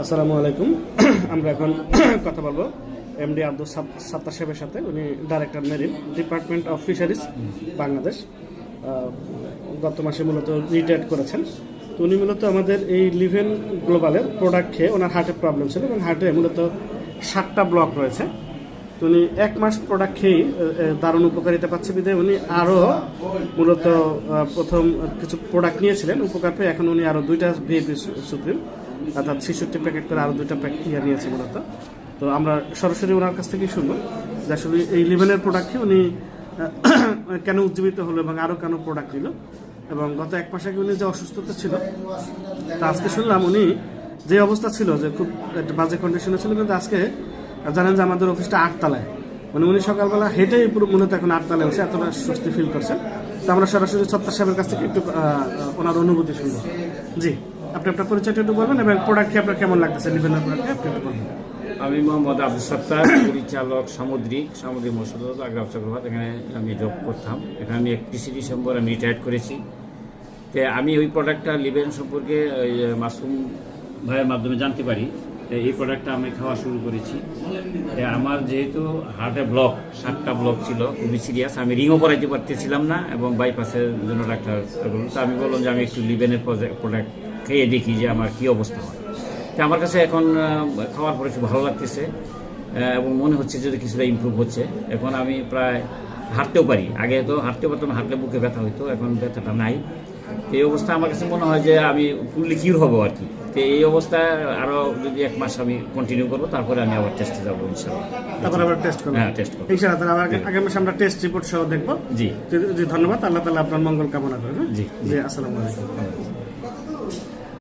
আসসালামু আলাইকুম। আমরা এখন কথা বলবো এমডি আব্দুল সাত্তার সাহেবের সাথে। উনি director marine, department of fisheries, Bangladesh. গত মাসে মূলত রিটায়ার করেছেন। তো উনি মূলত আমাদের এই লিভেন গ্লোবালের প্রোডাক্ট খেয়ে ওনার হার্টের প্রবলেম ছিল এবং হার্টে মূলত 7টা ব্লক রয়েছে। তো উনি 1 মাস প্রোডাক্ট খেয়েই দারুণ উপকারিতা পাচ্ছে বিধায় উনি আরও মূলত প্রথম কিছু প্রোডাক্ট নিয়েছিলেন, উপকার পেয়ে এখন উনি আরও 2টা ভিএপি সুপ্রিম অর্থাৎ 66 প্যাকেট করে আরও 2টা প্যাকেট নিয়েছে মূলত। তো আমরা সরাসরি ওনার কাছ থেকেই শুনবো যে আসলে এই লিভেনের প্রোডাক্ট খেয়ে উনি কেন উজ্জীবিত হলো এবং আরও কেন প্রোডাক্ট নিল, এবং গত 1 মাস আগে উনি যে অসুস্থতা ছিল তা আজকে শুনলাম উনি যে অবস্থা ছিল যে খুব একটা বাজে কন্ডিশনে ছিল, কিন্তু আজকে জানেন যে আমাদের অফিসটা 8 তলায়, মানে উনি সকালবেলা হেঁটেই পুরো মূলত এখন 8 তলায় বসে এতটা স্বস্তি ফিল করছেন। তো আমরা সরাসরি সত্তার সাহেবের কাছ থেকে একটু ওনার অনুভূতি শুনবো। জি, আপনি আপনার পরিচয়টা একটু বলবেন এবং প্রোডাক্ট খেয়ে আপনার কেমন লাগতেছে লিভেনের প্রোডাক্ট আপনি একটু বলবেন। আমি মোহাম্মদ আব্দুল সাত্তার, পরিচালক সামুদ্রিক মসুদ আগ্রাব চক্রবাদ। এখানে আমি জব করতাম। এখানে আমি 31 ডিসেম্বর আমি রিটায়ার করেছি। তো আমি ওই প্রোডাক্টটা লিভেন সম্পর্কে ওই মাসুম ভাইয়ের মাধ্যমে জানতে পারি। এই প্রোডাক্টটা আমি খাওয়া শুরু করেছি। আমার যেহেতু হার্টে ব্লক 7টা ব্লক ছিল, খুবই সিরিয়াস, আমি রিংও করাইতে পারতেছিলাম না এবং বাইপাসের জন্য ডাক্তার বলল। তো আমি বললাম যে আমি একটু লিভেনের প্রোডাক্ট খেয়ে দেখি যে আমার কী অবস্থা হয়। তো আমার কাছে এখন খাওয়ার পরে খুব ভালো লাগতেছে এবং মনে হচ্ছে যদি কিছুটা ইমপ্রুভ হচ্ছে। এখন আমি প্রায় হাঁটতেও পারি। আগে তো হাঁটতেও পারতাম, হাঁটলে বুকে ব্যথা হইতো, এখন ব্যথাটা নাই। এই অবস্থা আমার কাছে মনে হয় যে আমি ফুললি কিউর হবো আর কি। তো এই অবস্থায় আরও যদি 1 মাস আমি কন্টিনিউ করবো, তারপরে আমি আবার টেস্টে যাবো ইনশাআল্লাহ। তারপর আবার টেস্ট করবো। হ্যাঁ, টেস্ট করবো ইনশাআল্লাহ। তাহলে আগামী মাসে আমরা টেস্ট রিপোর্ট সহ দেখবো। জি জি, ধন্যবাদ। আল্লাহ তাআলা আপনার মঙ্গল কামনা করেন। জি জি, আসসালামু আলাইকুম।